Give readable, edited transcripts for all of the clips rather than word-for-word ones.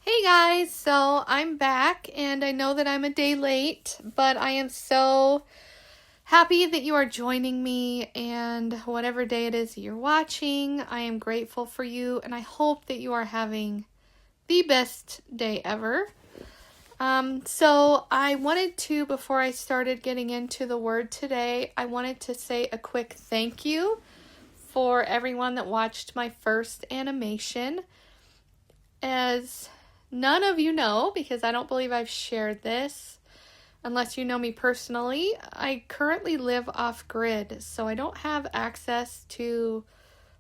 Hey guys, so I'm back and I know that I'm a day late, but I am so happy that you are joining me, and whatever day it is you're watching, I am grateful for you and I hope that you are having the best day ever. So I wanted to, before I started getting into the word today, I wanted to say a quick thank you for everyone that watched my first animation. As none of you know, because I don't believe I've shared this, unless you know me personally, I currently live off grid, so I don't have access to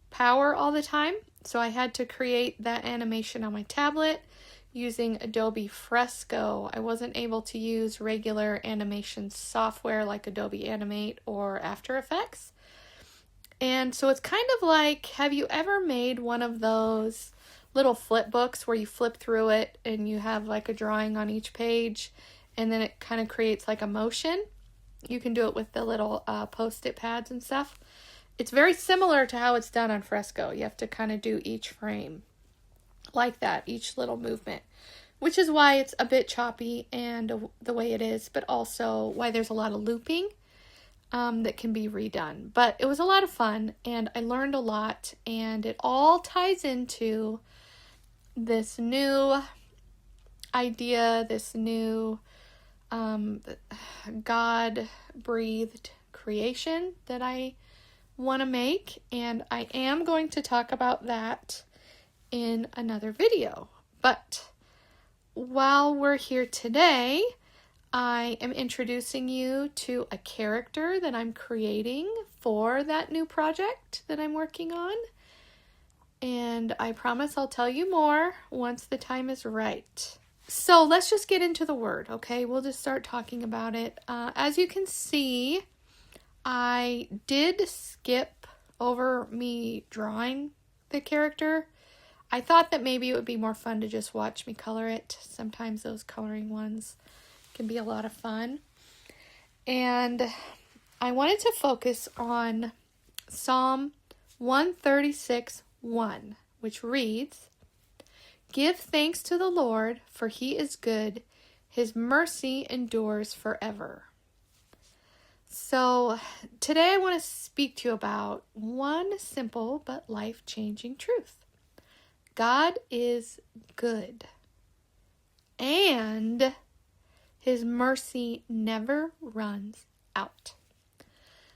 power all the time. So I had to create that animation on my tablet using Adobe Fresco. I wasn't able to use regular animation software like Adobe Animate or After Effects. And so it's kind of like, have you ever made one of those little flip books where you flip through it and you have like a drawing on each page and then it kind of creates like a motion? You can do it with the little post-it pads and stuff. It's very similar to how it's done on Fresco. You have to kind of do each frame like that, each little movement, which is why it's a bit choppy and the way it is, but also why there's a lot of looping that can be redone. But it was a lot of fun and I learned a lot, and it all ties into this new idea, this new God-breathed creation that I want to make, and I am going to talk about that in another video. But while we're here today, I am introducing you to a character that I'm creating for that new project that I'm working on. And I promise I'll tell you more once the time is right. So let's just get into the word, okay? We'll just start talking about it. As you can see, I did skip over me drawing the character. I thought that maybe it would be more fun to just watch me color it. Sometimes those coloring ones can be a lot of fun. And I wanted to focus on Psalm 136:1, which reads, "Give thanks to the Lord, for he is good. His mercy endures forever." So today I want to speak to you about one simple but life-changing truth. God is good, and his mercy never runs out.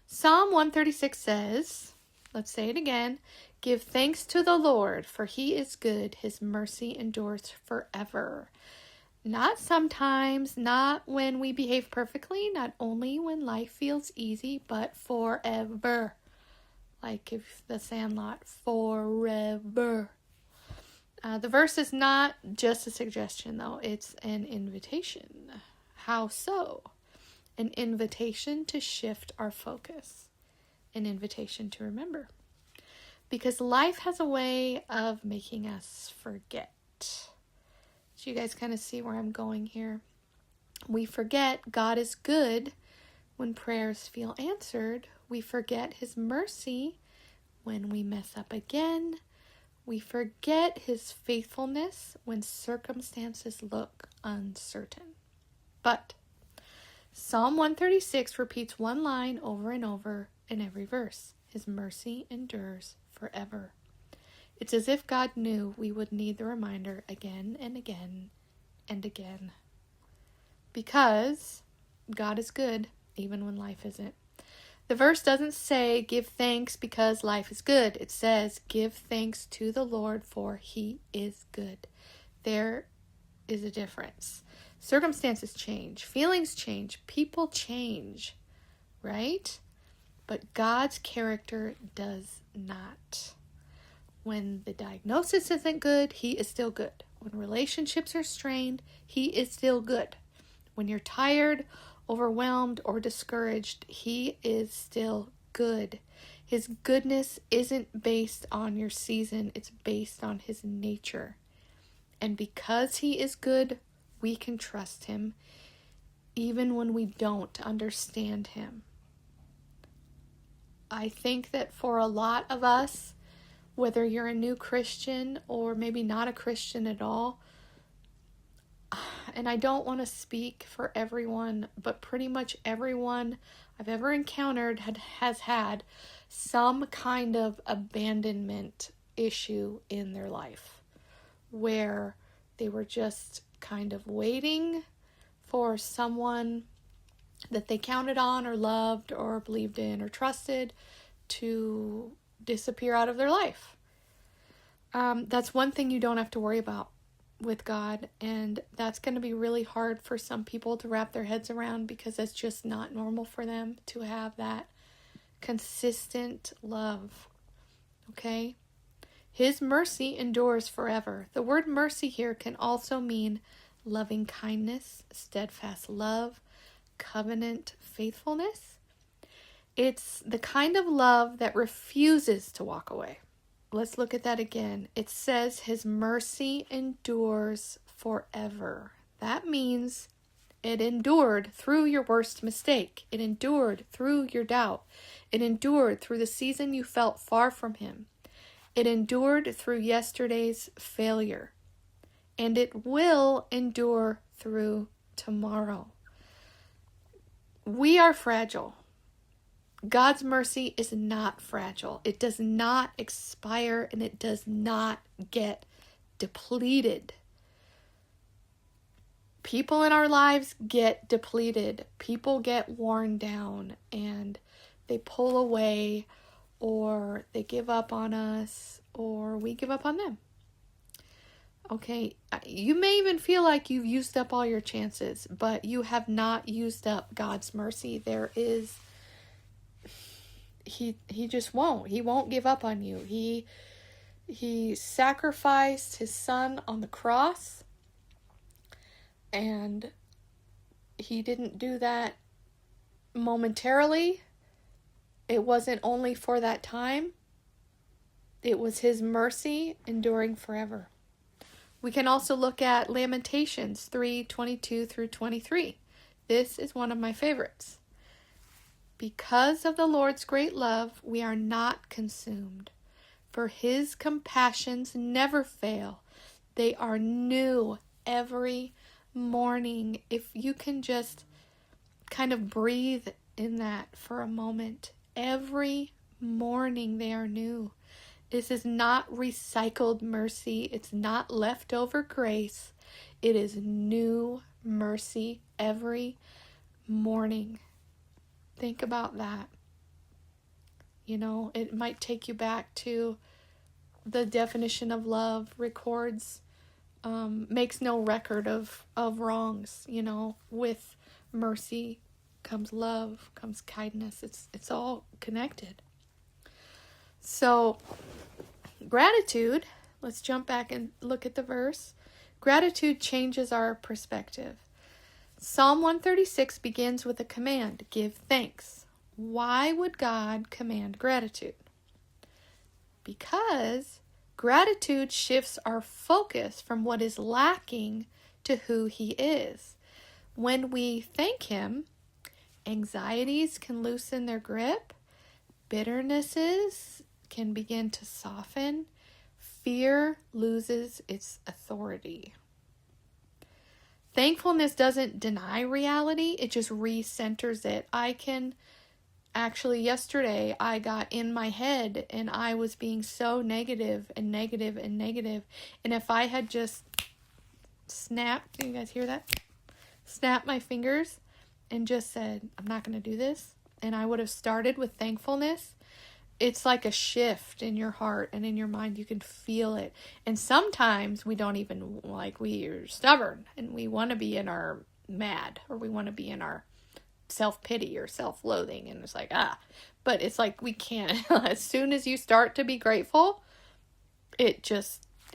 Psalm 136 says, let's say it again, "Give thanks to the Lord, for he is good. His mercy endures forever." Not sometimes, not when we behave perfectly, not only when life feels easy, but forever. Like if the Sandlot, forever. The verse is not just a suggestion, though. It's an invitation. How so? An invitation to shift our focus. An invitation to remember. Because life has a way of making us forget. So you guys kind of see where I'm going here. We forget God is good when prayers feel answered. We forget his mercy when we mess up again. We forget his faithfulness when circumstances look uncertain. But Psalm 136 repeats one line over and over in every verse. His mercy endures forever. It's as if God knew we would need the reminder again and again and again. Because God is good even when life isn't. The verse doesn't say give thanks because life is good. It says give thanks to the Lord for he is good. There is a difference. Circumstances change, feelings change, people change, right? But God's character does not. When the diagnosis isn't good, he is still good. When relationships are strained, he is still good. When you're tired, overwhelmed, or discouraged, he is still good. His goodness isn't based on your season, it's based on his nature. And because he is good, we can trust him even when we don't understand him. I think that for a lot of us, whether you're a new Christian or maybe not a Christian at all, and I don't want to speak for everyone, but pretty much everyone I've ever encountered has had some kind of abandonment issue in their life, where they were just kind of waiting for someone that they counted on or loved or believed in or trusted to disappear out of their life. That's one thing you don't have to worry about with God, and that's going to be really hard for some people to wrap their heads around, because it's just not normal for them to have that consistent love. Okay? His mercy endures forever. The word mercy here can also mean loving kindness, steadfast love, covenant faithfulness. It's the kind of love that refuses to walk away. Let's look at that again. It says his mercy endures forever. That means it endured through your worst mistake. It endured through your doubt. It endured through the season you felt far from him. It endured through yesterday's failure. And it will endure through tomorrow. We are fragile. God's mercy is not fragile. It does not expire, and it does not get depleted. People in our lives get depleted. People get worn down, and they pull away, or they give up on us, or we give up on them. Okay, you may even feel like you've used up all your chances, but you have not used up God's mercy. There is... He just won't. He won't give up on you. He sacrificed his son on the cross, and he didn't do that momentarily. It wasn't only for that time. It was his mercy enduring forever. We can also look at Lamentations 3:22 through 23. This is one of my favorites. Because of the Lord's great love, we are not consumed, for his compassions never fail. They are new every morning. If you can just kind of breathe in that for a moment. Every morning they are new. This is not recycled mercy. It's not leftover grace. It is new mercy every morning. Think about that. You know, it might take you back to the definition of love records, makes no record of wrongs. You know, with mercy comes love, comes kindness. It's all connected. So, gratitude, let's jump back and look at the verse. Gratitude changes our perspective. Psalm 136 begins with a command, give thanks. Why would God command gratitude? Because gratitude shifts our focus from what is lacking to who he is. When we thank him, anxieties can loosen their grip, bitternesses can begin to soften, fear loses its authority. Thankfulness doesn't deny reality, it just recenters it. Yesterday I got in my head and I was being so negative. And if I had just snapped, do you guys hear that? Snapped my fingers and just said, I'm not going to do this. And I would have started with thankfulness. It's like a shift in your heart and in your mind. You can feel it. And sometimes we don't even, we're stubborn and we want to be in our mad, or we want to be in our self-pity or self-loathing. And it's like, but it's like we can't. As soon as you start to be grateful, it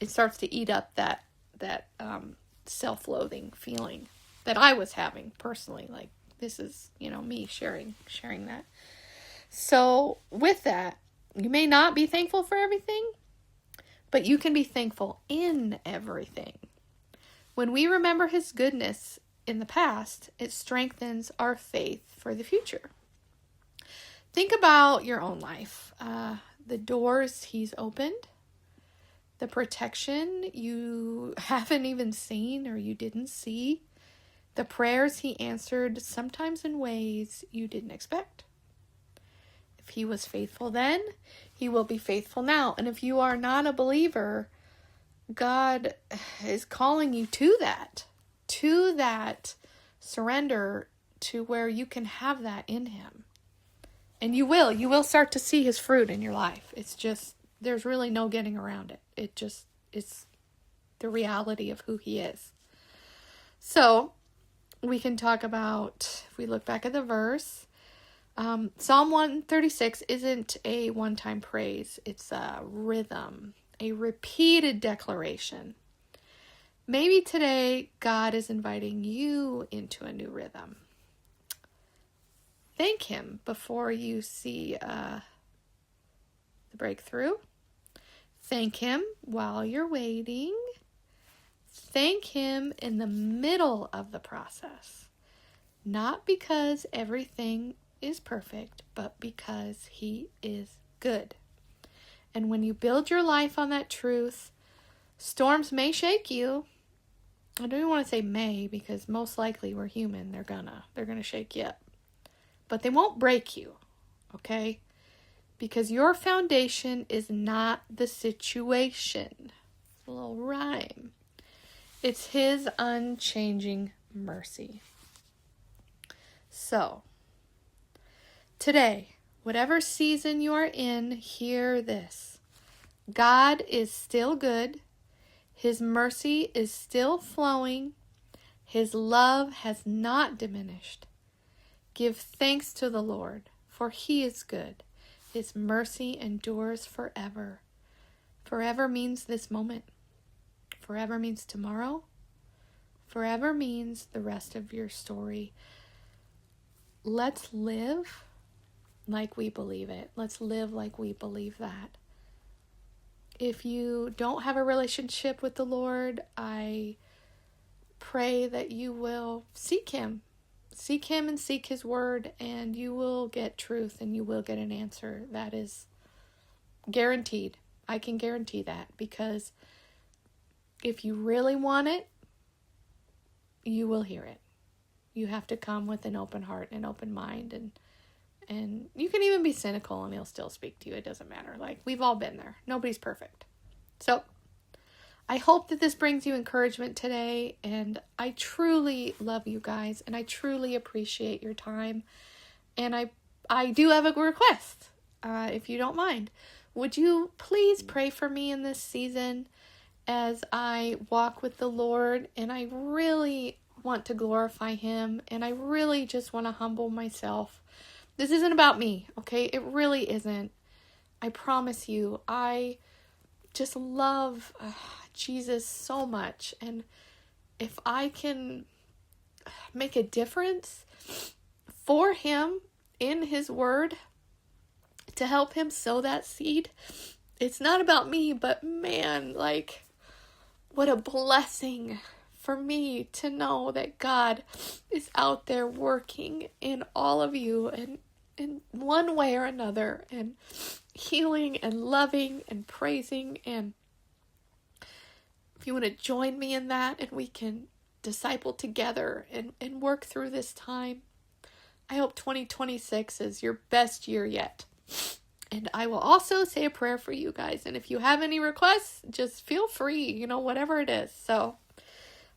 starts to eat up that self-loathing feeling that I was having personally. Like, this is, me sharing that. So with that, you may not be thankful for everything, but you can be thankful in everything. When we remember his goodness in the past, it strengthens our faith for the future. Think about your own life. The doors he's opened, the protection you haven't even seen or you didn't see, the prayers he answered sometimes in ways you didn't expect. If he was faithful then, he will be faithful now. And if you are not a believer, God is calling you to that surrender, to where you can have that in him. And you will start to see his fruit in your life. It's just, there's really no getting around it. It's the reality of who he is. So we can talk about, if we look back at the verse, Psalm 136 isn't a one-time praise. It's a rhythm, a repeated declaration. Maybe today God is inviting you into a new rhythm. Thank him before you see the breakthrough. Thank him while you're waiting. Thank him in the middle of the process. Not because everything is perfect, but because he is good. And when you build your life on that truth, storms may shake you. I don't even want to say may, because most likely we're human. They're gonna shake you up. But they won't break you, okay? Because your foundation is not the situation. A little rhyme. It's his unchanging mercy. So, today, whatever season you are in, hear this. God is still good. His mercy is still flowing. His love has not diminished. Give thanks to the Lord, for he is good. His mercy endures forever. Forever means this moment. Forever means tomorrow. Forever means the rest of your story. Let's live like we believe it. Let's live like we believe that. If you don't have a relationship with the Lord, I pray that you will seek him. Seek him and seek his word, and you will get truth and you will get an answer. That is guaranteed. I can guarantee that, because if you really want it, you will hear it. You have to come with an open heart and open mind, and you can even be cynical and he'll still speak to you. It doesn't matter. Like, we've all been there. Nobody's perfect. So I hope that this brings you encouragement today, and I truly love you guys, and I truly appreciate your time. And I do have a request, if you don't mind. Would you please pray for me in this season as I walk with the Lord, and I really want to glorify him, and I really just want to humble myself. This isn't about me, okay? It really isn't. I promise you, I just love Jesus so much, and if I can make a difference for him in his word to help him sow that seed, it's not about me, but man, like, what a blessing for me to know that God is out there working in all of you, and in one way or another, and healing and loving and praising. And if you want to join me in that, and we can disciple together and work through this time, I hope 2026 is your best year yet. And I will also say a prayer for you guys. And if you have any requests, just feel free, whatever it is. So,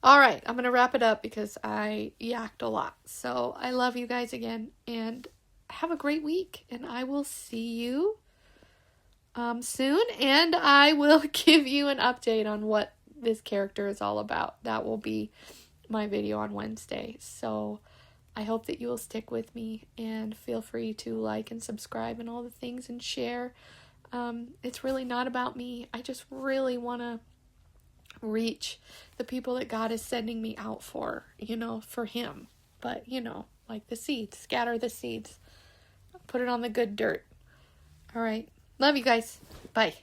all right, I'm going to wrap it up because I yacked a lot. So I love you guys again, and have a great week. And I will see you soon. And I will give you an update on what this character is all about. That will be my video on Wednesday. So I hope that you will stick with me, and feel free to like and subscribe and all the things, and share. It's really not about me. I just really want to reach the people that God is sending me out for, for him. But, like the seeds, scatter the seeds, put it on the good dirt. All right. Love you guys. Bye.